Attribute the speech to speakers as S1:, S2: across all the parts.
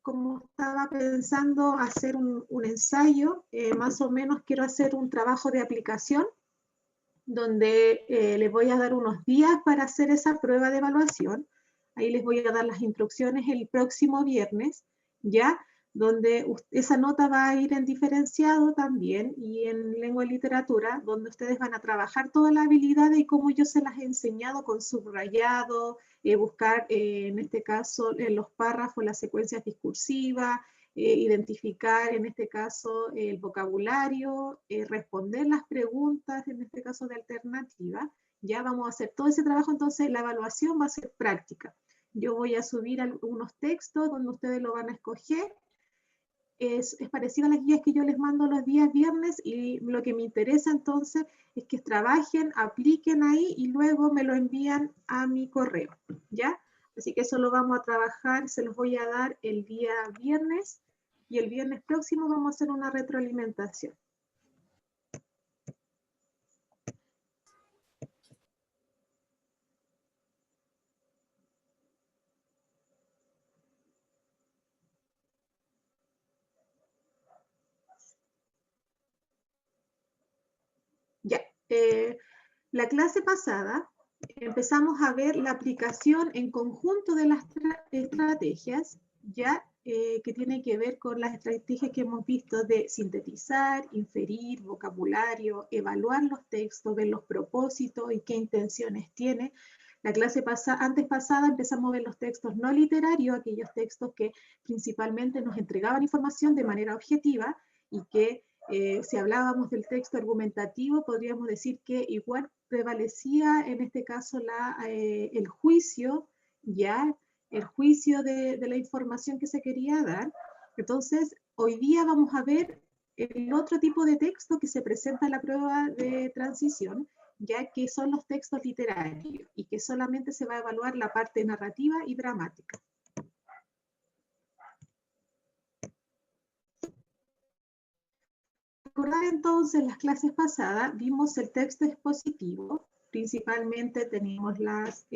S1: como estaba pensando hacer un ensayo, más o menos quiero hacer un trabajo de aplicación, donde les voy a dar unos días para hacer esa prueba de evaluación. Ahí les voy a dar las instrucciones el próximo viernes, ¿ya? Donde esa nota va a ir en diferenciado también y en lengua y literatura, donde ustedes van a trabajar toda la habilidad y cómo yo se las he enseñado con subrayado, buscar en este caso en los párrafos las secuencias discursivas, identificar en este caso el vocabulario, responder las preguntas, en este caso de alternativa. Ya vamos a hacer todo ese trabajo, entonces la evaluación va a ser práctica. Yo voy a subir algunos textos donde ustedes lo van a escoger. Es parecido a las guías que yo les mando los días viernes y lo que me interesa entonces es que trabajen, apliquen ahí y luego me lo envían a mi correo, ¿ya? Así que eso lo vamos a trabajar, se los voy a dar el día viernes y el viernes próximo vamos a hacer una retroalimentación. Ya, la clase pasada empezamos a ver la aplicación en conjunto de las estrategias, ya que tiene que ver con las estrategias que hemos visto de sintetizar, inferir, vocabulario, evaluar los textos, ver los propósitos y qué intenciones tiene. La clase antes pasada empezamos a ver los textos no literarios, aquellos textos que principalmente nos entregaban información de manera objetiva y que si hablábamos del texto argumentativo, podríamos decir que igual prevalecía en este caso el juicio, ya, el juicio de la información que se quería dar. Entonces, hoy día vamos a ver el otro tipo de texto que se presenta en la prueba de transición, ya que son los textos literarios y que solamente se va a evaluar la parte narrativa y dramática. Recordar entonces las clases pasadas, vimos el texto expositivo, principalmente teníamos las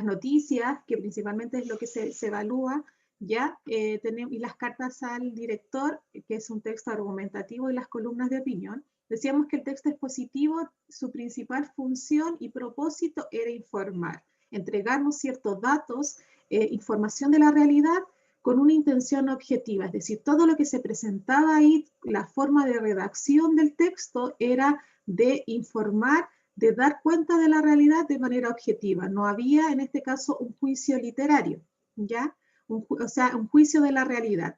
S1: noticias, que principalmente es lo que se evalúa, ya tenemos, y las cartas al director, que es un texto argumentativo, y las columnas de opinión. Decíamos que el texto expositivo, su principal función y propósito era informar, entregarnos ciertos datos, información de la realidad, con una intención objetiva, es decir, todo lo que se presentaba ahí, la forma de redacción del texto era de informar, de dar cuenta de la realidad de manera objetiva. No había en este caso un juicio literario, ¿ya? O sea, un juicio de la realidad.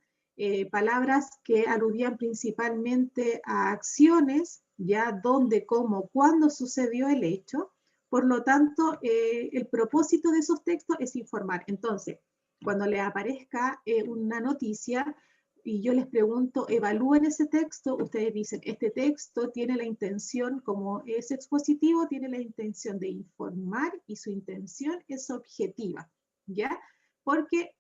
S1: Palabras que aludían principalmente a acciones, ya dónde, cómo, cuándo sucedió el hecho. Por lo tanto, el propósito de esos textos es informar. Entonces, cuando les aparezca una noticia y yo les pregunto, evalúen ese texto, ustedes dicen, este texto tiene la intención, como es expositivo, tiene la intención de informar y su intención es objetiva, ¿ya? Porque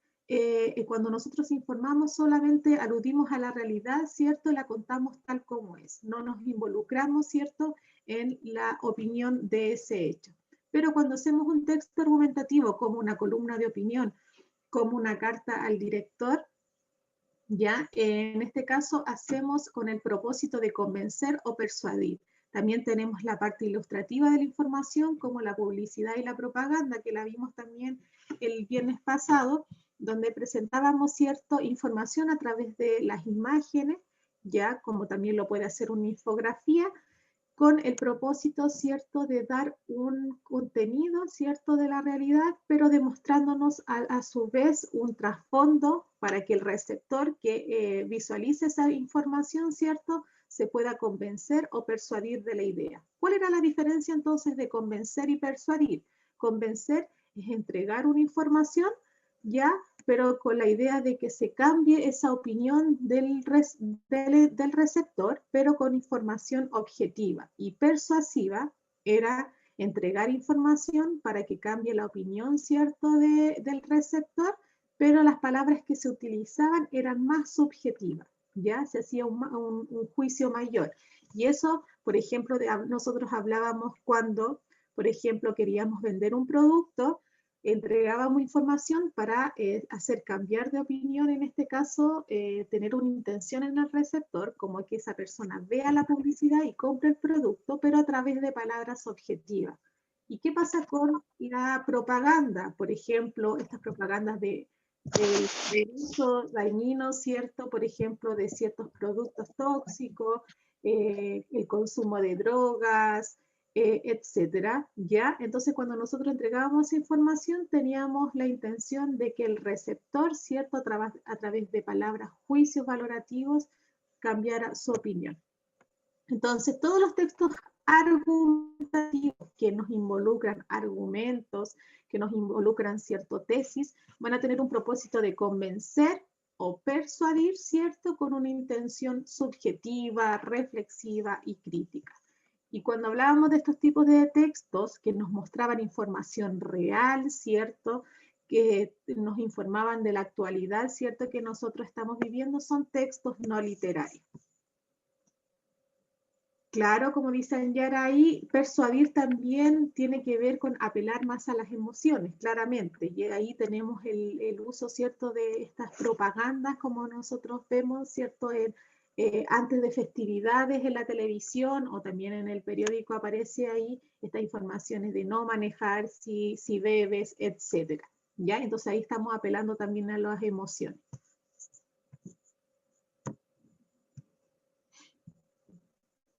S1: cuando nosotros informamos solamente aludimos a la realidad, ¿cierto? La contamos tal como es, no nos involucramos, ¿cierto? En la opinión de ese hecho. Pero cuando hacemos un texto argumentativo como una columna de opinión, como una carta al director, ya en este caso hacemos con el propósito de convencer o persuadir. También tenemos la parte ilustrativa de la información, como la publicidad y la propaganda, que la vimos también el viernes pasado, donde presentábamos cierta información a través de las imágenes, ya como también lo puede hacer una infografía, con el propósito, ¿cierto?, de dar un contenido, ¿cierto?, de la realidad, pero demostrándonos a su vez un trasfondo para que el receptor que visualice esa información, ¿cierto?, se pueda convencer o persuadir de la idea. ¿Cuál era la diferencia entonces de convencer y persuadir? Convencer es entregar una información, ¿ya?, pero con la idea de que se cambie esa opinión del receptor, pero con información objetiva. Y persuasiva era entregar información para que cambie la opinión, ¿cierto?, del receptor, pero las palabras que se utilizaban eran más subjetivas, ¿ya? Se hacía un juicio mayor. Y eso, por ejemplo, nosotros hablábamos cuando, por ejemplo, queríamos vender un producto, entregábamos información para hacer cambiar de opinión, en este caso, tener una intención en el receptor, como que esa persona vea la publicidad y compre el producto, pero a través de palabras objetivas. ¿Y qué pasa con la propaganda? Por ejemplo, estas propagandas de uso dañino, ¿cierto? Por ejemplo, de ciertos productos tóxicos, el consumo de drogas, etcétera, ¿ya? Entonces, cuando nosotros entregábamos información, teníamos la intención de que el receptor, ¿cierto? A través de palabras, juicios valorativos, cambiara su opinión. Entonces, todos los textos argumentativos que nos involucran argumentos, que nos involucran cierto tesis, van a tener un propósito de convencer o persuadir, ¿cierto? Con una intención subjetiva, reflexiva y crítica. Y cuando hablábamos de estos tipos de textos que nos mostraban información real, ¿cierto? Que nos informaban de la actualidad, ¿cierto? Que nosotros estamos viviendo, son textos no literarios. Claro, como dice Anyara ahí, persuadir también tiene que ver con apelar más a las emociones, claramente. Y ahí tenemos el uso, ¿cierto?, de estas propagandas, como nosotros vemos, ¿cierto?, antes de festividades en la televisión o también en el periódico aparece ahí estas informaciones de no manejar si bebes, etcétera. ¿Ya? Entonces ahí estamos apelando también a las emociones.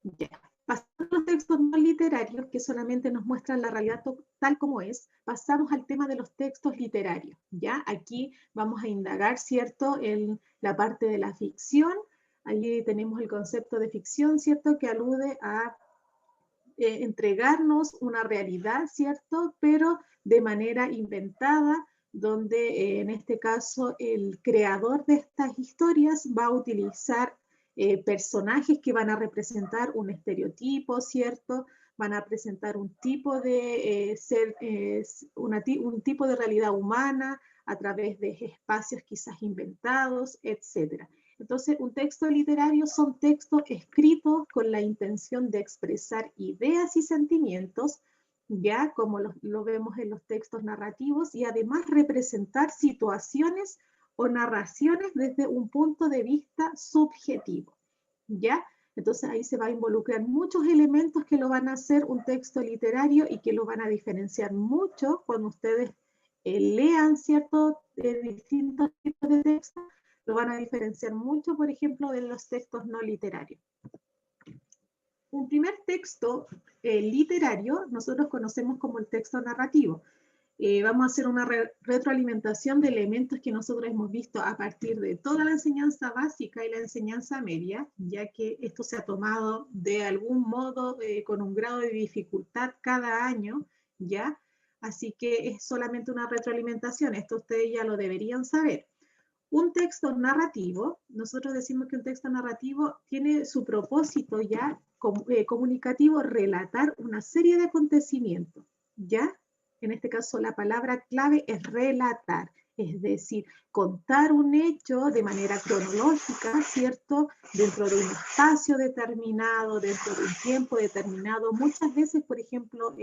S1: Ya. Pasando a los textos no literarios, que solamente nos muestran la realidad tal como es, pasamos al tema de los textos literarios. ¿Ya? Aquí vamos a indagar, ¿cierto?, en la parte de la ficción. Allí tenemos el concepto de ficción, ¿cierto?, que alude a entregarnos una realidad, ¿cierto?, pero de manera inventada, donde en este caso el creador de estas historias va a utilizar personajes que van a representar un estereotipo, ¿cierto? Van a presentar un tipo de un tipo de realidad humana a través de espacios quizás inventados, etcétera. Entonces, un texto literario son textos escritos con la intención de expresar ideas y sentimientos, ya como lo vemos en los textos narrativos, y además representar situaciones o narraciones desde un punto de vista subjetivo, ¿ya? Entonces ahí se va a involucrar muchos elementos que lo van a hacer un texto literario y que lo van a diferenciar mucho cuando ustedes lean, ¿cierto?, distintos tipos de textos, lo van a diferenciar mucho, por ejemplo, de los textos no literarios. Un primer texto literario nosotros conocemos como el texto narrativo. Vamos a hacer una retroalimentación de elementos que nosotros hemos visto a partir de toda la enseñanza básica y la enseñanza media, ya que esto se ha tomado de algún modo con un grado de dificultad cada año, ¿ya? Así que es solamente una retroalimentación, esto ustedes ya lo deberían saber. Un texto narrativo, nosotros decimos que un texto narrativo tiene su propósito ya comunicativo, relatar una serie de acontecimientos, ¿ya? En este caso la palabra clave es relatar, es decir, contar un hecho de manera cronológica, ¿cierto? Dentro de un espacio determinado, dentro de un tiempo determinado. Muchas veces, por ejemplo,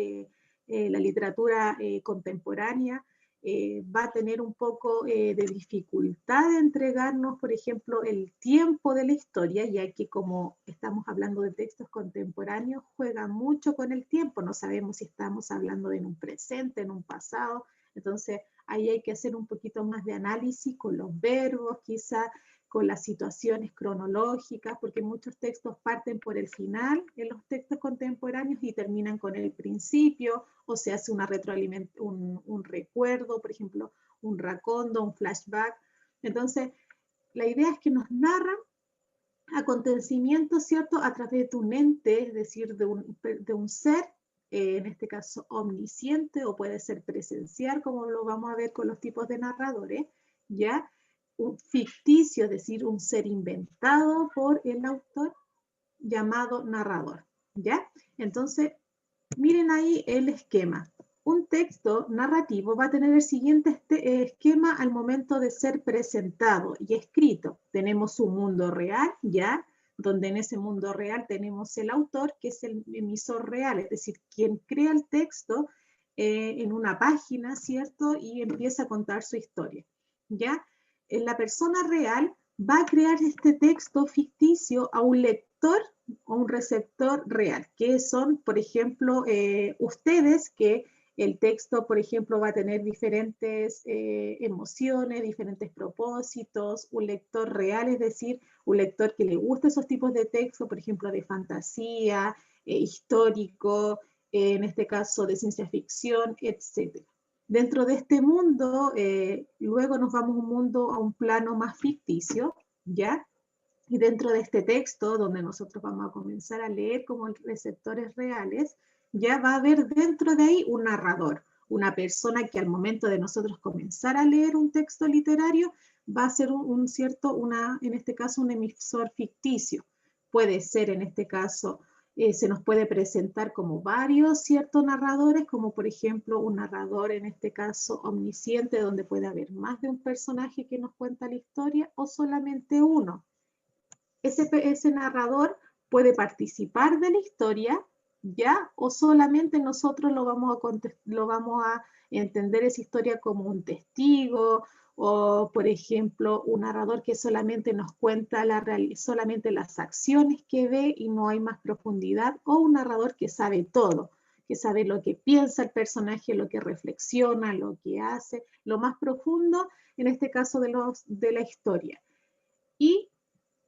S1: la literatura contemporánea va a tener un poco de dificultad de entregarnos, por ejemplo, el tiempo de la historia, ya que como estamos hablando de textos contemporáneos, juega mucho con el tiempo, no sabemos si estamos hablando de un presente, en un pasado, entonces ahí hay que hacer un poquito más de análisis con los verbos, quizá con las situaciones cronológicas, porque muchos textos parten por el final en los textos contemporáneos y terminan con el principio, o se hace un recuerdo, por ejemplo, un racondo, un flashback. Entonces, la idea es que nos narran acontecimientos, ¿cierto?, a través de un ente, es decir, de un ser, en este caso omnisciente, o puede ser presencial, como lo vamos a ver con los tipos de narradores, ¿ya? Un ficticio, es decir, un ser inventado por el autor, llamado narrador, ¿ya? Entonces, miren ahí el esquema. Un texto narrativo va a tener el siguiente esquema al momento de ser presentado y escrito. Tenemos un mundo real, ¿ya? Donde en ese mundo real tenemos el autor, que es el emisor real, es decir, quien crea el texto en una página, ¿cierto? Y empieza a contar su historia, ¿ya? La persona real va a crear este texto ficticio a un lector o un receptor real, que son, por ejemplo, ustedes, que el texto, por ejemplo, va a tener diferentes emociones, diferentes propósitos, un lector real, es decir, un lector que le guste esos tipos de texto, por ejemplo, de fantasía, histórico, en este caso de ciencia ficción, etc. Dentro de este mundo, luego nos vamos a un plano más ficticio, ¿ya? Y dentro de este texto, donde nosotros vamos a comenzar a leer como receptores reales, ya va a haber dentro de ahí un narrador, una persona que al momento de nosotros comenzar a leer un texto literario, va a ser en este caso, un emisor ficticio. Puede ser, en este caso, se nos puede presentar como varios ciertos narradores, como por ejemplo un narrador, en este caso omnisciente, donde puede haber más de un personaje que nos cuenta la historia, o solamente uno. Ese narrador puede participar de la historia, ¿ya? O solamente nosotros lo vamos a entender esa historia como un testigo, o por ejemplo, un narrador que solamente nos cuenta solamente las acciones que ve y no hay más profundidad, o un narrador que sabe todo, que sabe lo que piensa el personaje, lo que reflexiona, lo que hace, lo más profundo, en este caso de la historia. Y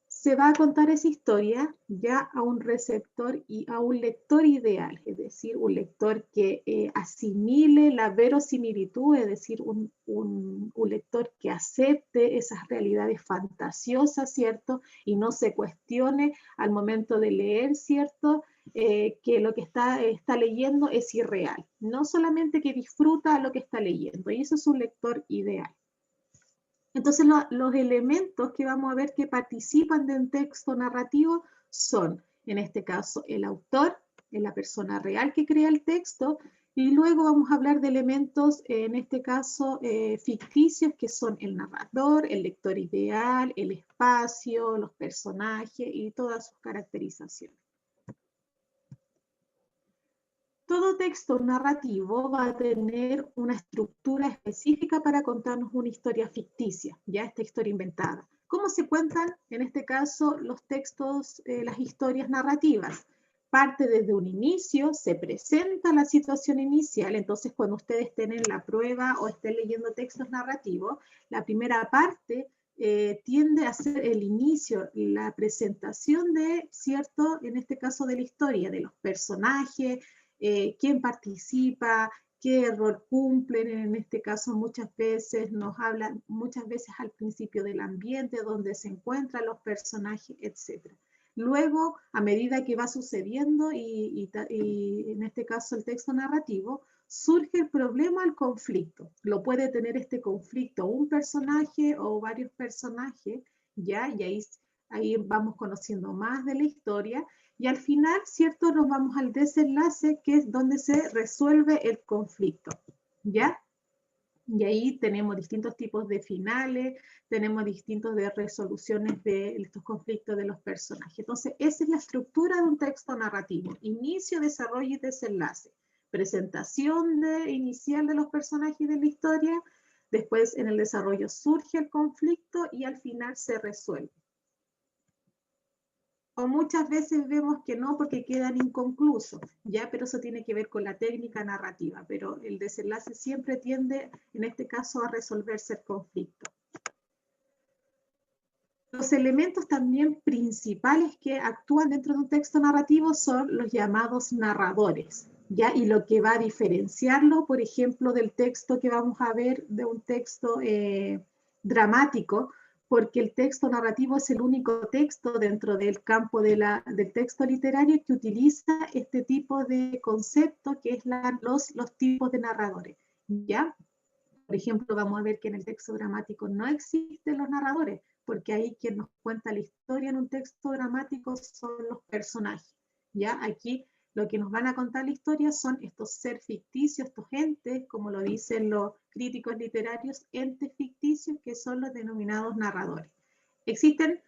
S1: se va a contar esa historia ya a un receptor y a un lector ideal, es decir, un lector que asimile la verosimilitud, es decir, un lector que acepte esas realidades fantasiosas, ¿cierto? Y no se cuestione al momento de leer, ¿cierto? Que lo que está leyendo es irreal, no solamente que disfruta lo que está leyendo, y eso es un lector ideal. Entonces, los elementos que vamos a ver que participan de un texto narrativo son, en este caso, el autor, la persona real que crea el texto, y luego vamos a hablar de elementos, en este caso, ficticios, que son el narrador, el lector ideal, el espacio, los personajes y todas sus caracterizaciones. Todo texto narrativo va a tener una estructura específica para contarnos una historia ficticia, ya esta historia inventada. ¿Cómo se cuentan, en este caso, los textos, las historias narrativas? Parte desde un inicio, se presenta la situación inicial, entonces cuando ustedes estén en la prueba o estén leyendo textos narrativos, la primera parte tiende a ser el inicio, la presentación de, ¿cierto? En este caso de la historia, de los personajes, quién participa, qué rol cumplen. En este caso muchas veces nos hablan, muchas veces al principio del ambiente donde se encuentran los personajes, etc. Luego, a medida que va sucediendo y en este caso el texto narrativo, surge el problema, el conflicto. Lo puede tener este conflicto un personaje o varios personajes, ¿ya? Y ahí vamos conociendo más de la historia. Y al final, ¿cierto? Nos vamos al desenlace, que es donde se resuelve el conflicto, ¿ya? Y ahí tenemos distintos tipos de finales, tenemos distintos de resoluciones de estos conflictos de los personajes. Entonces, esa es la estructura de un texto narrativo: inicio, desarrollo y desenlace. Presentación inicial de los personajes de la historia, después en el desarrollo surge el conflicto y al final se resuelve. O muchas veces vemos que no, porque quedan inconclusos, ¿ya? Pero eso tiene que ver con la técnica narrativa, pero el desenlace siempre tiende, en este caso, a resolverse el conflicto. Los elementos también principales que actúan dentro de un texto narrativo son los llamados narradores, ¿ya? Y lo que va a diferenciarlo, por ejemplo, del texto que vamos a ver, de un texto dramático, porque el texto narrativo es el único texto dentro del campo del texto literario que utiliza este tipo de concepto, que es los tipos de narradores, ¿ya? Por ejemplo, vamos a ver que en el texto dramático no existen los narradores, porque ahí quien nos cuenta la historia en un texto dramático son los personajes, ¿ya? Aquí lo que nos van a contar la historia son estos seres ficticios, estos entes, como lo dicen los críticos literarios, entes ficticios, que son los denominados narradores. Existen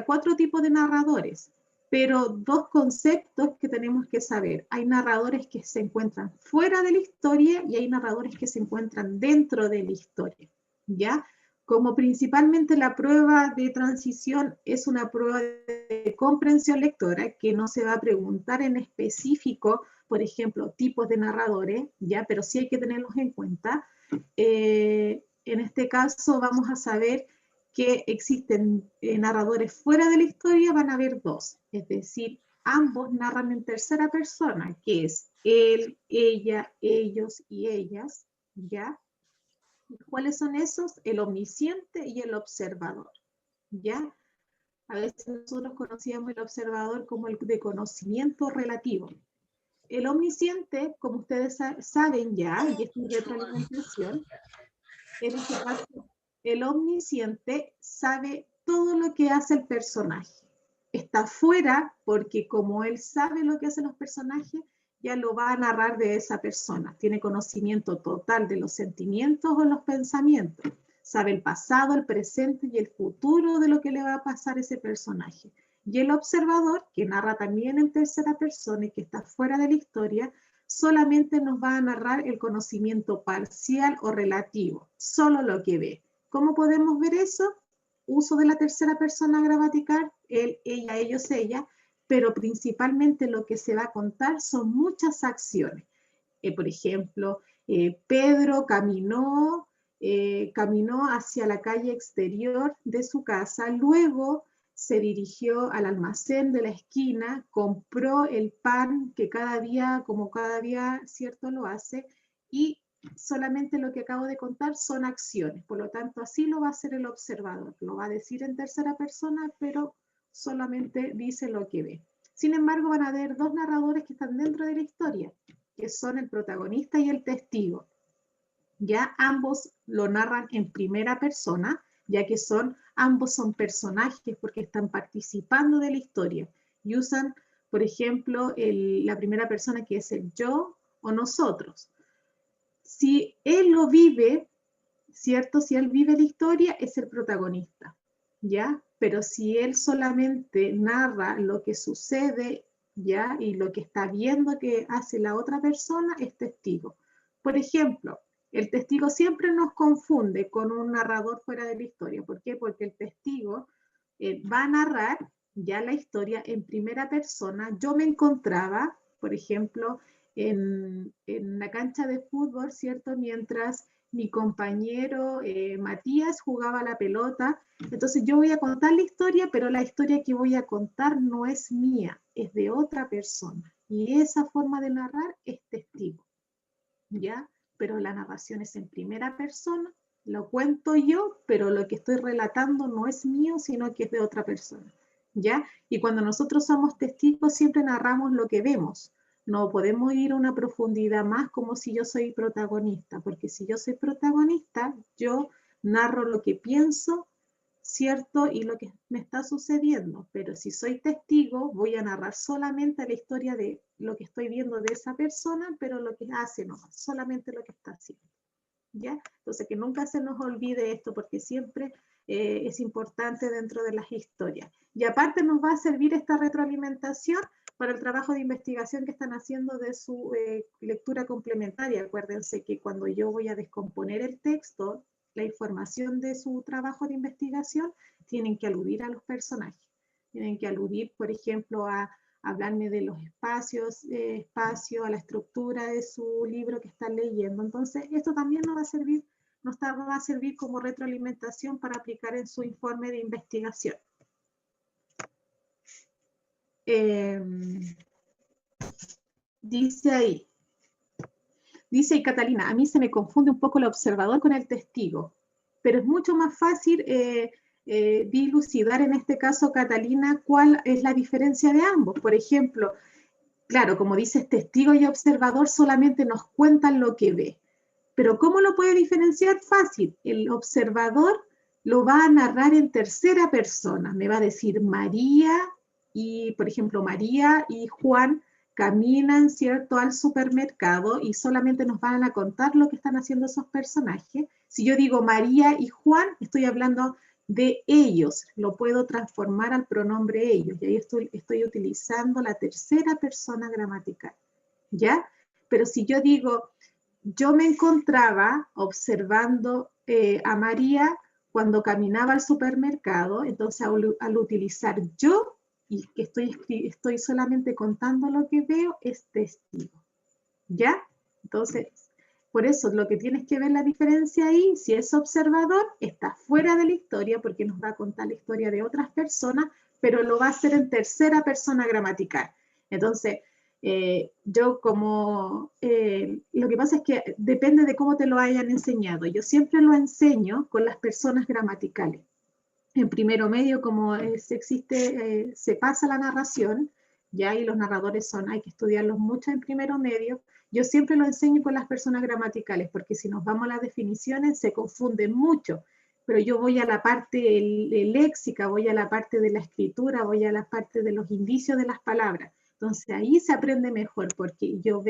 S1: cuatro tipos de narradores. pero dos conceptos que tenemos que saber. Hay narradores que se encuentran fuera de la historia y hay narradores que se encuentran dentro de la historia, ¿ya? Como principalmente la prueba de transición es una prueba de comprensión lectora, que no se va a preguntar en específico, por ejemplo, tipos de narradores, ¿ya? Pero sí hay que tenerlos en cuenta. En este caso vamos a saber que existen narradores fuera de la historia, van a haber dos, es decir, ambos narran en tercera persona, que es él, ella, ellos y ellas, ¿ya? ¿Cuáles son esos? El omnisciente y el observador, ¿ya? A veces nosotros conocíamos el observador como el de conocimiento relativo. El omnisciente, como ustedes saben ya, y esto es retroalimentación, en este caso, el omnisciente sabe todo lo que hace el personaje. Está fuera porque como él sabe lo que hacen los personajes, ya lo va a narrar de esa persona. Tiene conocimiento total de los sentimientos o los pensamientos. Sabe el pasado, el presente y el futuro de lo que le va a pasar a ese personaje. Y el observador, que narra también en tercera persona y que está fuera de la historia, solamente nos va a narrar el conocimiento parcial o relativo, solo lo que ve. ¿Cómo podemos ver eso? Uso de la tercera persona gramatical, él, ella, ellos, ella, pero principalmente lo que se va a contar son muchas acciones. Por ejemplo, Pedro caminó hacia la calle exterior de su casa, luego se dirigió al almacén de la esquina, compró el pan que cada día, como cada día, cierto, lo hace, y solamente lo que acabo de contar son acciones. Por lo tanto, así lo va a hacer el observador. Lo va a decir en tercera persona, pero solamente dice lo que ve. Sin embargo, van a haber dos narradores que están dentro de la historia, que son el protagonista y el testigo. Ya ambos lo narran en primera persona, ya que ambos son personajes porque están participando de la historia y usan, por ejemplo, la primera persona que es el yo o nosotros. Si él lo vive, ¿cierto? Si él vive la historia, es el protagonista, ¿ya? Pero si él solamente narra lo que sucede, ¿ya? Y lo que está viendo que hace la otra persona, es testigo. Por ejemplo, el testigo siempre nos confunde con un narrador fuera de la historia. ¿Por qué? Porque el testigo va a narrar ya la historia en primera persona. Yo me encontraba, por ejemplo, en la cancha de fútbol, ¿cierto? Mientras mi compañero Matías jugaba la pelota. Entonces yo voy a contar la historia, pero la historia que voy a contar no es mía, es de otra persona. Y esa forma de narrar es testigo, ¿ya? Pero la narración es en primera persona, lo cuento yo, pero lo que estoy relatando no es mío, sino que es de otra persona, ¿ya? Y cuando nosotros somos testigos siempre narramos lo que vemos. No podemos ir a una profundidad más como si yo soy protagonista, porque si yo soy protagonista, yo narro lo que pienso, ¿cierto? Y lo que me está sucediendo. Pero si soy testigo, voy a narrar solamente la historia de lo que estoy viendo de esa persona, pero lo que hace no, solamente lo que está haciendo, ¿ya? Entonces, que nunca se nos olvide esto, porque siempre es importante dentro de las historias. Y aparte nos va a servir esta retroalimentación para el trabajo de investigación que están haciendo de su lectura complementaria. Acuérdense que cuando yo voy a descomponer el texto, la información de su trabajo de investigación, tienen que aludir a los personajes. Tienen que aludir, por ejemplo, a hablarme de los espacios, a la estructura de su libro que están leyendo. Entonces, esto también nos va a servir como retroalimentación para aplicar en su informe de investigación. Dice ahí, Catalina, a mí se me confunde un poco el observador con el testigo, pero es mucho más fácil dilucidar en este caso, Catalina, cuál es la diferencia de ambos. Por ejemplo, claro, como dices, testigo y observador solamente nos cuentan lo que ve. Pero ¿cómo lo puede diferenciar? Fácil. El observador lo va a narrar en tercera persona. Me va a decir María y, por ejemplo, María y Juan caminan, ¿cierto?, al supermercado y solamente nos van a contar lo que están haciendo esos personajes. Si yo digo María y Juan, estoy hablando de ellos, lo puedo transformar al pronombre ellos, y ahí estoy utilizando la tercera persona gramatical, ¿ya? Pero si yo digo, yo me encontraba observando a María cuando caminaba al supermercado, entonces al utilizar yo, y que estoy solamente contando lo que veo, es testigo, ¿ya? Entonces, por eso lo que tienes que ver la diferencia ahí, si es observador, está fuera de la historia porque nos va a contar la historia de otras personas, pero lo va a hacer en tercera persona gramatical. Entonces, yo como, lo que pasa es que depende de cómo te lo hayan enseñado. Yo siempre lo enseño con las personas gramaticales. En primero medio, como se pasa la narración, ya, y los narradores hay que estudiarlos mucho en primero medio, yo siempre lo enseño con las personas gramaticales, porque si nos vamos a las definiciones se confunden mucho, pero yo voy a la parte léxica, voy a la parte de la escritura, voy a la parte de los indicios de las palabras. Entonces ahí se aprende mejor, porque yo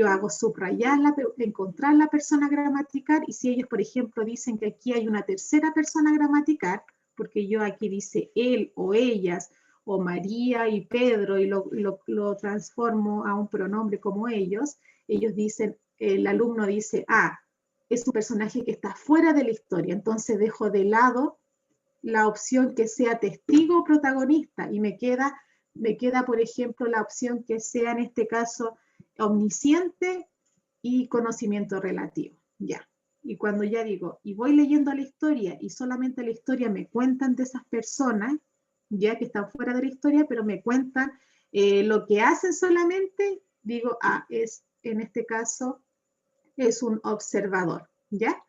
S1: hago subrayar, encontrar la persona gramatical, y si ellos, por ejemplo, dicen que aquí hay una tercera persona gramatical, porque yo aquí dice él o ellas, o María y Pedro, y lo transformo a un pronombre como ellos dicen, el alumno dice, es un personaje que está fuera de la historia, entonces dejo de lado la opción que sea testigo o protagonista, y me queda, por ejemplo, la opción que sea, en este caso, omnisciente y conocimiento relativo. Ya. Y cuando ya digo, y voy leyendo la historia, y solamente la historia me cuentan de esas personas, ya que están fuera de la historia, pero me cuentan lo que hacen solamente, digo, en este caso, es un observador, ¿ya?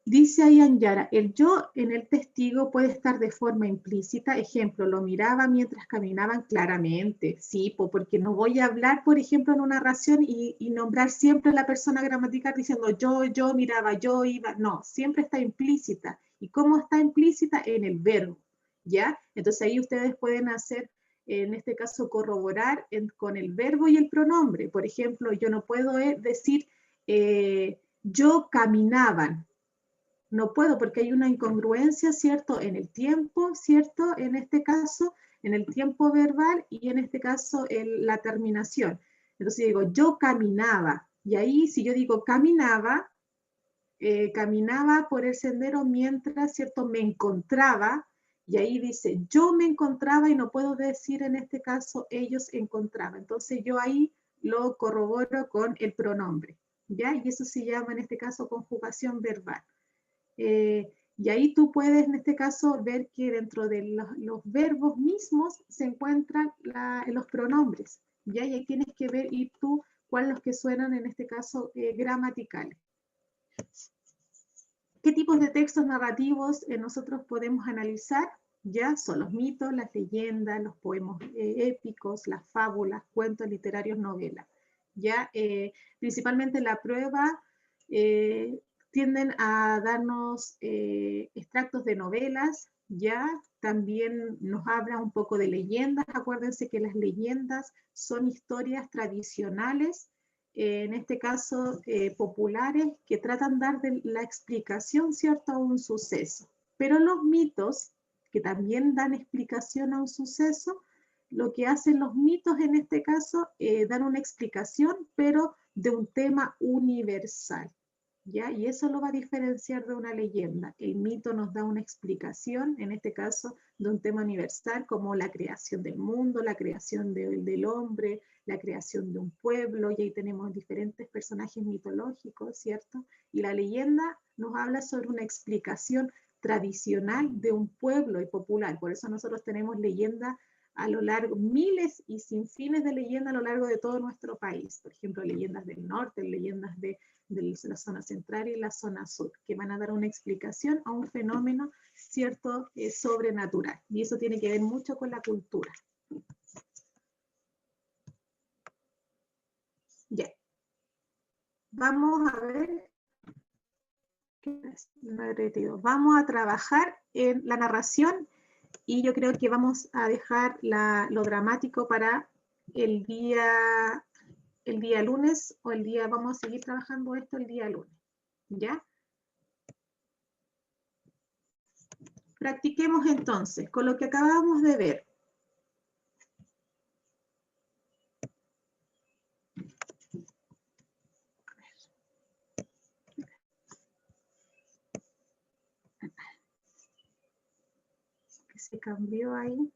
S1: Dice ahí Anyara, el yo en el testigo puede estar de forma implícita, ejemplo, lo miraba mientras caminaban claramente, sí, porque no voy a hablar, por ejemplo, en una narración y nombrar siempre a la persona gramatical diciendo yo miraba, yo iba, no, siempre está implícita. ¿Y cómo está implícita? En el verbo, ¿ya? Entonces ahí ustedes pueden hacer, en este caso, corroborar con el verbo y el pronombre. Por ejemplo, yo no puedo decir yo caminaban, no puedo porque hay una incongruencia, ¿cierto? En el tiempo, ¿cierto? En este caso, en el tiempo verbal, y en este caso la terminación. Entonces digo, yo caminaba, y ahí si yo digo caminaba, caminaba por el sendero mientras, ¿cierto? Me encontraba, y ahí dice, yo me encontraba, y no puedo decir en este caso ellos encontraban. Entonces yo ahí lo corroboro con el pronombre, ¿ya? Y eso se llama en este caso conjugación verbal. Y ahí tú puedes, en este caso, ver que dentro de los verbos mismos se encuentran los pronombres. ¿Ya? Y ahí tienes que ver y tú cuáles los que suenan, en este caso, gramaticales. ¿Qué tipos de textos narrativos nosotros podemos analizar? Ya son los mitos, las leyendas, los poemas épicos, las fábulas, cuentos literarios, novelas. Ya, principalmente la prueba tienden a darnos extractos de novelas, ya también nos habla un poco de leyendas. Acuérdense que las leyendas son historias tradicionales, en este caso populares, que tratan de dar la explicación, ¿cierto?, a un suceso. Pero los mitos, que también dan explicación a un suceso, lo que hacen los mitos en este caso, dan una explicación, pero de un tema universal, ¿ya? Y eso lo va a diferenciar de una leyenda. El mito nos da una explicación, en este caso, de un tema universal, como la creación del mundo, la creación del hombre, la creación de un pueblo, y ahí tenemos diferentes personajes mitológicos, ¿cierto? Y la leyenda nos habla sobre una explicación tradicional de un pueblo y popular. Por eso nosotros tenemos leyendas a lo largo, miles y sin fines de leyendas a lo largo de todo nuestro país. Por ejemplo, leyendas del norte, leyendas de la zona central y la zona sur, que van a dar una explicación a un fenómeno, ¿cierto?, sobrenatural. Y eso tiene que ver mucho con la cultura. Ya. Vamos a ver. Vamos a trabajar en la narración, y yo creo que vamos a dejar lo dramático para el día lunes, o vamos a seguir trabajando esto el día lunes, ¿ya? Practiquemos entonces con lo que acabamos de ver. ¿Qué se cambió ahí?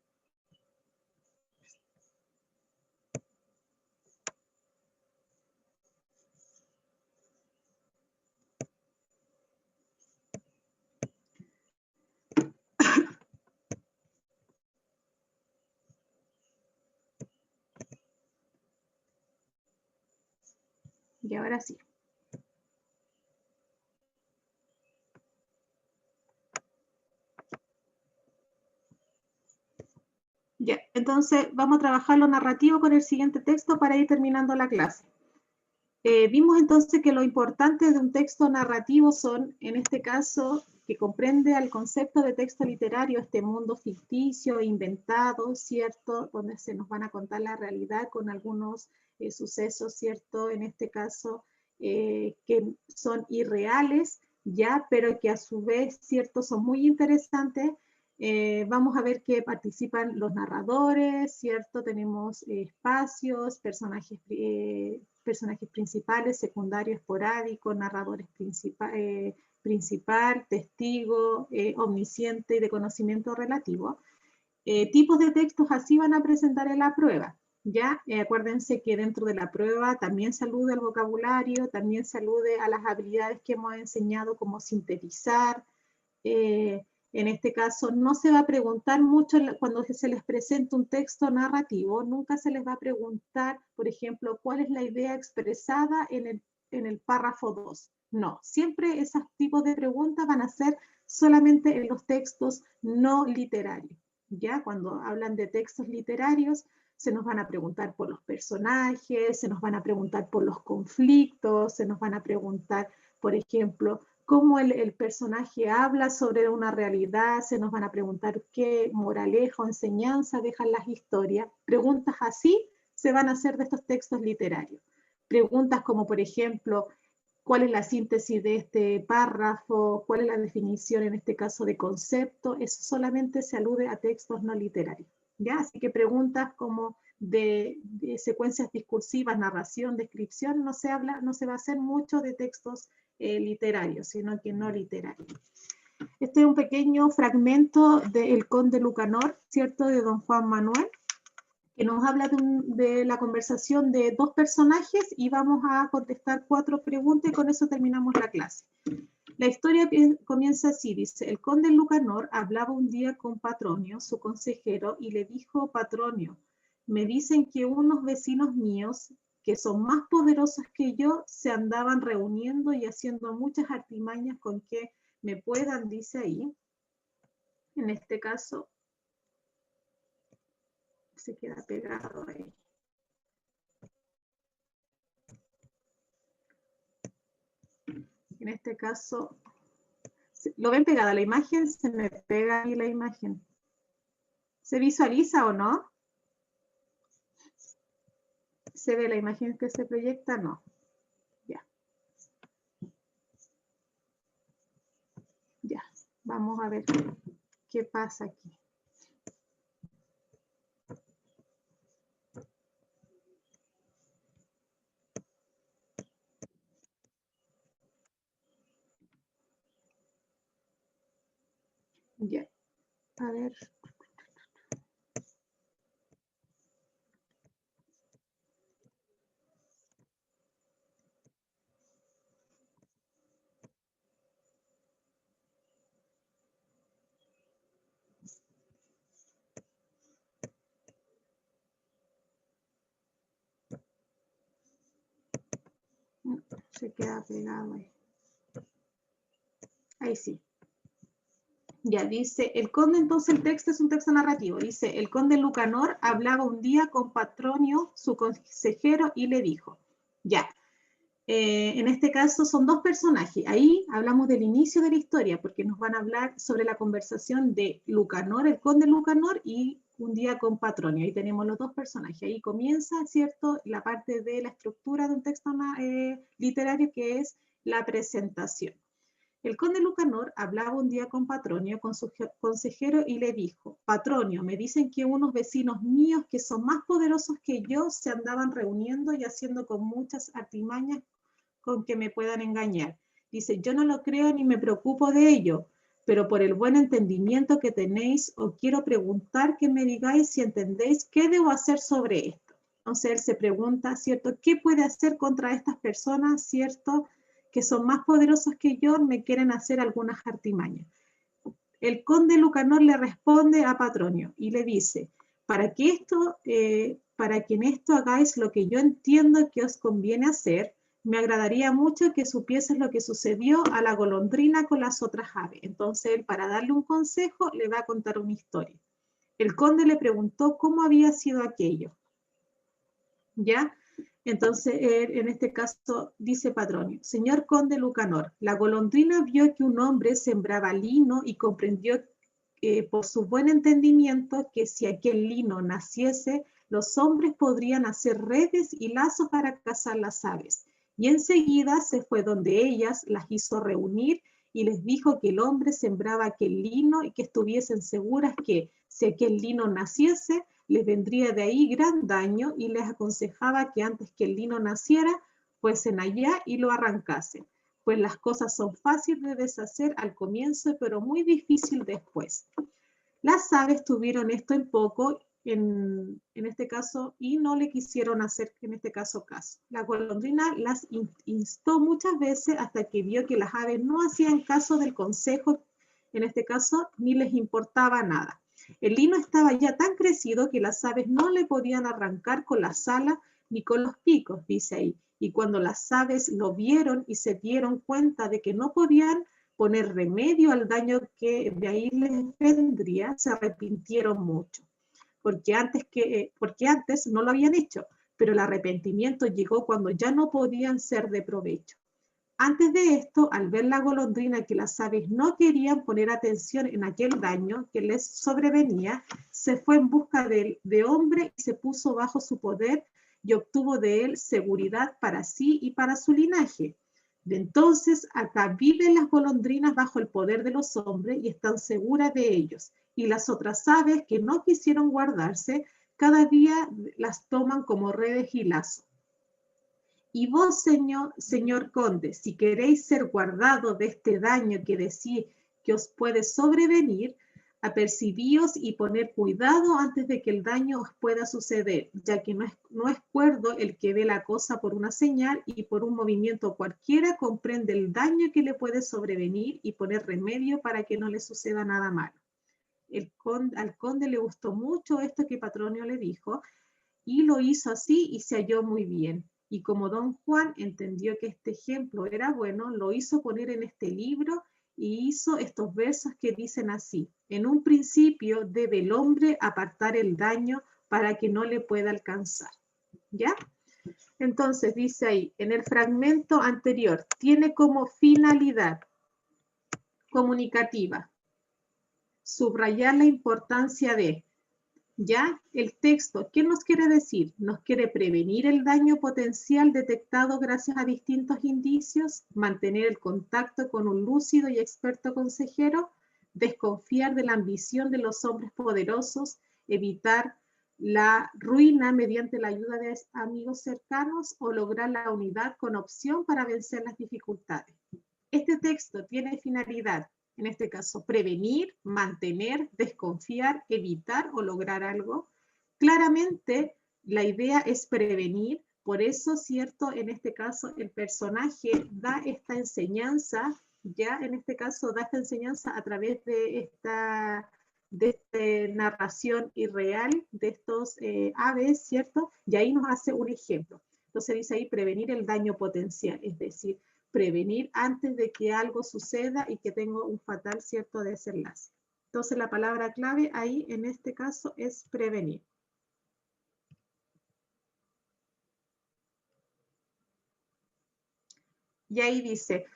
S1: Y ahora sí. Ya, entonces vamos a trabajar lo narrativo con el siguiente texto para ir terminando la clase. Vimos entonces que lo importante de un texto narrativo son, en este caso, que comprende al concepto de texto literario, este mundo ficticio, inventado, ¿cierto? Donde se nos van a contar la realidad con algunos sucesos, ¿cierto? En este caso, que son irreales, ya, pero que a su vez, ¿cierto? Son muy interesantes. Vamos a ver que participan los narradores, ¿cierto? Tenemos espacios, personajes principales, secundarios, esporádicos, narradores principal, testigo, omnisciente y de conocimiento relativo. Tipos de textos así van a presentar en la prueba. ¿Ya? Acuérdense que dentro de la prueba también se alude al vocabulario, también se alude a las habilidades que hemos enseñado como sintetizar. En este caso no se va a preguntar mucho cuando se les presenta un texto narrativo, nunca se les va a preguntar, por ejemplo, cuál es la idea expresada en el párrafo 2. No, siempre esos tipos de preguntas van a ser solamente en los textos no literarios. ¿Ya? Cuando hablan de textos literarios, se nos van a preguntar por los personajes, se nos van a preguntar por los conflictos, se nos van a preguntar, por ejemplo, cómo el personaje habla sobre una realidad, se nos van a preguntar qué moraleja o enseñanza dejan las historias. Preguntas así se van a hacer de estos textos literarios. Preguntas como, por ejemplo, ¿cuál es la síntesis de este párrafo? ¿Cuál es la definición en este caso de concepto? Eso solamente se alude a textos no literarios. ¿Ya? Así que preguntas como de secuencias discursivas, narración, descripción, no se va a hacer mucho de textos literarios, sino que no literarios. Este es un pequeño fragmento de El Conde Lucanor, ¿cierto?, de don Juan Manuel, que nos habla de la conversación de dos personajes y vamos a contestar 4 preguntas y con eso terminamos la clase. La historia comienza así, dice: el conde Lucanor hablaba un día con Patronio, su consejero, y le dijo: Patronio, me dicen que unos vecinos míos, que son más poderosos que yo, se andaban reuniendo y haciendo muchas artimañas con que me puedan, dice ahí, en este caso, se queda pegado ahí. En este caso, ¿lo ven pegada la imagen? Se me pega ahí la imagen. ¿Se visualiza o no? ¿Se ve la imagen que se proyecta? No. Ya. Ya. Vamos a ver qué pasa aquí. Ya. A ver. Se queda pegado ahí. Ahí sí. Ya, dice, el conde, entonces el texto es un texto narrativo. Dice, el conde Lucanor hablaba un día con Patronio, su consejero, y le dijo, ya, en este caso son dos personajes. Ahí hablamos del inicio de la historia, porque nos van a hablar sobre la conversación de Lucanor, el conde Lucanor, y un día con Patronio. Ahí tenemos los dos personajes. Ahí comienza, ¿cierto?, la parte de la estructura de un texto literario, que es la presentación. El conde Lucanor hablaba un día con Patronio, con su consejero, y le dijo: Patronio, me dicen que unos vecinos míos que son más poderosos que yo se andaban reuniendo y haciendo con muchas artimañas con que me puedan engañar. Dice: yo no lo creo ni me preocupo de ello, pero por el buen entendimiento que tenéis, os quiero preguntar que me digáis si entendéis qué debo hacer sobre esto. Entonces él se pregunta, ¿cierto? ¿Qué puede hacer contra estas personas, cierto? Que son más poderosos que yo, me quieren hacer algunas artimañas. El conde Lucanor le responde a Patronio y le dice: para que en esto hagáis lo que yo entiendo que os conviene hacer, me agradaría mucho que supieses lo que sucedió a la golondrina con las otras aves. Entonces él, para darle un consejo, le va a contar una historia. El conde le preguntó cómo había sido aquello. ¿Ya? Entonces, en este caso, dice Patronio: señor conde Lucanor, la golondrina vio que un hombre sembraba lino y comprendió por su buen entendimiento que si aquel lino naciese, los hombres podrían hacer redes y lazos para cazar las aves. Y enseguida se fue donde ellas, las hizo reunir y les dijo que el hombre sembraba aquel lino y que estuviesen seguras que si aquel lino naciese, les vendría de ahí gran daño, y les aconsejaba que antes que el lino naciera, fuesen allá y lo arrancasen, pues las cosas son fáciles de deshacer al comienzo, pero muy difícil después. Las aves tuvieron esto en poco, en este caso, y no le quisieron hacer, en este caso, caso. La golondrina las instó muchas veces hasta que vio que las aves no hacían caso del consejo, en este caso, ni les importaba nada. El lino estaba ya tan crecido que las aves no le podían arrancar con las alas ni con los picos, dice ahí. Y cuando las aves lo vieron y se dieron cuenta de que no podían poner remedio al daño que de ahí les vendría, se arrepintieron mucho, porque antes no lo habían hecho, pero el arrepentimiento llegó cuando ya no podían ser de provecho. Antes de esto, al ver la golondrina que las aves no querían poner atención en aquel daño que les sobrevenía, se fue en busca de hombre y se puso bajo su poder y obtuvo de él seguridad para sí y para su linaje. De entonces acá viven las golondrinas bajo el poder de los hombres y están seguras de ellos. Y las otras aves que no quisieron guardarse, cada día las toman como redes y lazos. Y vos, señor conde, si queréis ser guardado de este daño que decís que os puede sobrevenir, apercibíos y poner cuidado antes de que el daño os pueda suceder, ya que no es cuerdo el que ve la cosa por una señal y por un movimiento cualquiera comprende el daño que le puede sobrevenir y poner remedio para que no le suceda nada malo. Al conde le gustó mucho esto que Patronio le dijo, y lo hizo así y se halló muy bien. Y como don Juan entendió que este ejemplo era bueno, lo hizo poner en este libro y hizo estos versos que dicen así: en un principio debe el hombre apartar el daño para que no le pueda alcanzar. ¿Ya? Entonces dice ahí, en el fragmento anterior, tiene como finalidad comunicativa subrayar la importancia de, ¿ya? El texto, ¿qué nos quiere decir? Nos quiere prevenir el daño potencial detectado gracias a distintos indicios, mantener el contacto con un lúcido y experto consejero, desconfiar de la ambición de los hombres poderosos, evitar la ruina mediante la ayuda de amigos cercanos o lograr la unidad con opción para vencer las dificultades. Este texto tiene finalidad, en este caso, prevenir, mantener, desconfiar, evitar o lograr algo. Claramente, la idea es prevenir, por eso, cierto, en este caso, el personaje da esta enseñanza, ya en este caso, da esta enseñanza a través de esta narración irreal de estos aves, ¿cierto? Y ahí nos hace un ejemplo. Entonces dice ahí prevenir el daño potencial, es decir, prevenir antes de que algo suceda y que tenga un fatal, cierto, desenlace. Entonces la palabra clave ahí en este caso es prevenir. Y ahí dice,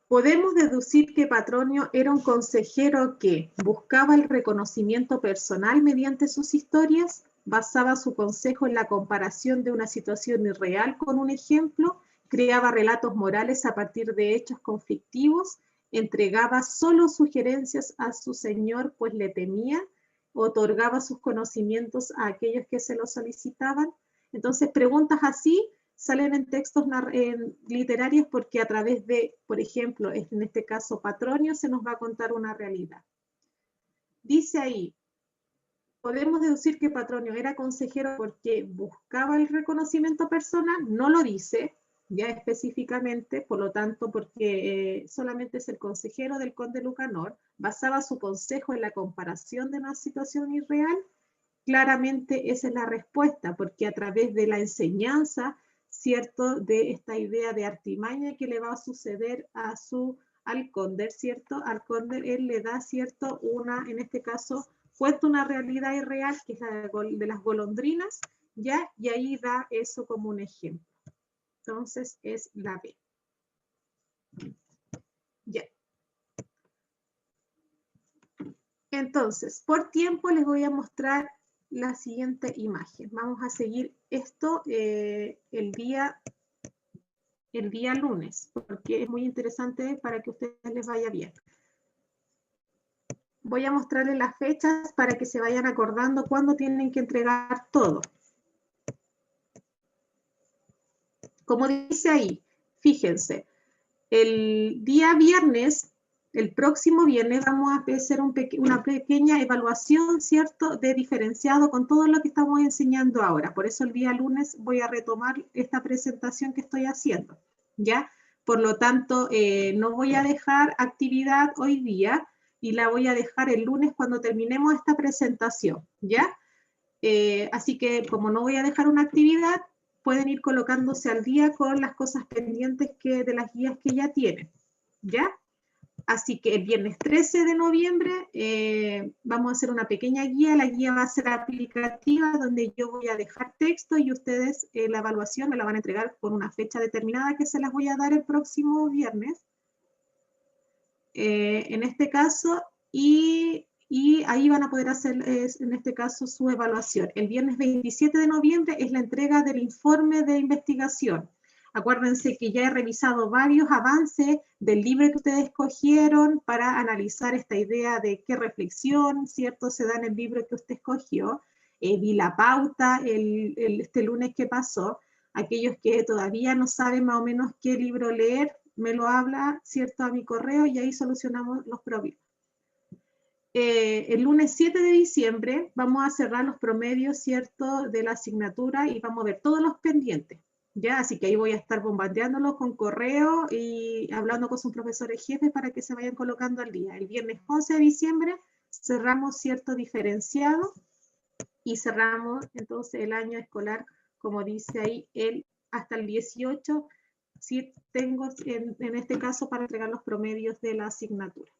S1: podemos deducir que Patronio era un consejero que buscaba el reconocimiento personal mediante sus historias, basaba su consejo en la comparación de una situación irreal con un ejemplo, creaba relatos morales a partir de hechos conflictivos entregaba solo sugerencias a su señor, pues le temía, otorgaba sus conocimientos a aquellos que se lo solicitaban. Entonces, preguntas así salen en textos literarios porque a través de, por ejemplo, en este caso Patronio, se nos va a contar una realidad. Dice ahí, podemos deducir que Patronio era consejero porque buscaba el reconocimiento personal, no lo dice ya específicamente, por lo tanto, porque solamente es el consejero del conde Lucanor, basaba su consejo en la comparación de una situación irreal. Claramente esa es la respuesta, porque a través de la enseñanza, ¿cierto?, de esta idea de artimaña que le va a suceder al conde, ¿cierto? Al conde él le da, ¿cierto?, en este caso, cuenta una realidad irreal, que es la de las golondrinas, ¿ya? Y ahí da eso como un ejemplo. Entonces es la B. Ya. Entonces, por tiempo les voy a mostrar la siguiente imagen. Vamos a seguir esto el día lunes, porque es muy interesante para que a ustedes les vaya bien. Voy a mostrarles las fechas para que se vayan acordando cuándo tienen que entregar todo. Como dice ahí, fíjense, el día viernes, el próximo viernes, vamos a hacer una pequeña evaluación, ¿cierto?, de diferenciado con todo lo que estamos enseñando ahora. Por eso el día lunes voy a retomar esta presentación que estoy haciendo, ¿ya? Por lo tanto, no voy a dejar actividad hoy día y la voy a dejar el lunes cuando terminemos esta presentación, ¿ya? Así que como no voy a dejar una actividad, pueden ir colocándose al día con las cosas pendientes de las guías que ya tienen, ¿ya? Así que el viernes 13 de noviembre vamos a hacer una pequeña guía. La guía va a ser aplicativa, donde yo voy a dejar texto y ustedes la evaluación me la van a entregar con una fecha determinada que se las voy a dar el próximo viernes. En este caso, y ahí van a poder hacer, en este caso, su evaluación. El viernes 27 de noviembre es la entrega del informe de investigación. Acuérdense que ya he revisado varios avances del libro que ustedes escogieron para analizar esta idea de qué reflexión, ¿cierto?, se da en el libro que usted escogió. Vi la pauta este lunes que pasó. Aquellos que todavía no saben más o menos qué libro leer, me lo habla, ¿cierto?, a mi correo y ahí solucionamos los problemas. El lunes 7 de diciembre vamos a cerrar los promedios, ¿cierto?, de la asignatura y vamos a ver todos los pendientes, ¿ya? Así que ahí voy a estar bombardeándolos con correo y hablando con sus profesores jefes para que se vayan colocando al día. El viernes 11 de diciembre cerramos, ¿cierto?, diferenciado y cerramos entonces el año escolar, como dice ahí, hasta el 18, sí tengo en este caso para entregar los promedios de la asignatura.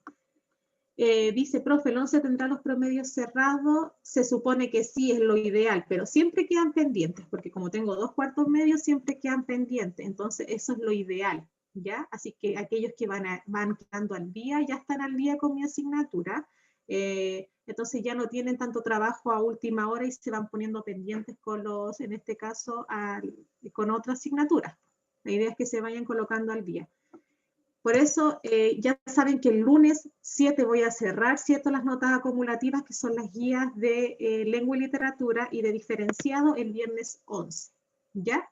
S1: Dice, profe, el 11 tendrá los promedios cerrados. Se supone que sí, es lo ideal, pero siempre quedan pendientes, porque como tengo 2 cuartos medios, siempre quedan pendientes. Entonces, eso es lo ideal, ¿ya? Así que aquellos que van quedando al día, ya están al día con mi asignatura. Entonces, ya no tienen tanto trabajo a última hora y se van poniendo pendientes con en este caso, con otras asignaturas. La idea es que se vayan colocando al día. Por eso ya saben que el lunes 7 voy a cerrar, ¿cierto?, las notas acumulativas, que son las guías de lengua y literatura, y de diferenciado el viernes 11, ¿ya?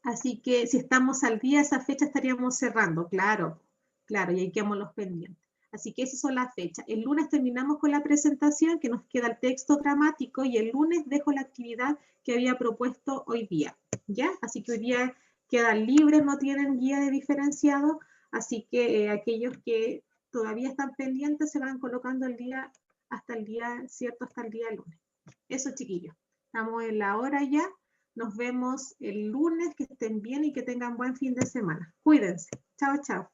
S1: Así que si estamos al día, esa fecha estaríamos cerrando, claro, claro, y ahí quedamos los pendientes. Así que esas son las fechas. El lunes terminamos con la presentación, que nos queda el texto dramático, y el lunes dejo la actividad que había propuesto hoy día, ¿ya? Así que hoy día quedan libres, no tienen guía de diferenciado, así que aquellos que todavía están pendientes se van colocando el día hasta el día, ¿cierto? Hasta el día lunes. Eso, chiquillos. Estamos en la hora ya. Nos vemos el lunes. Que estén bien y que tengan buen fin de semana. Cuídense. Chao, chao.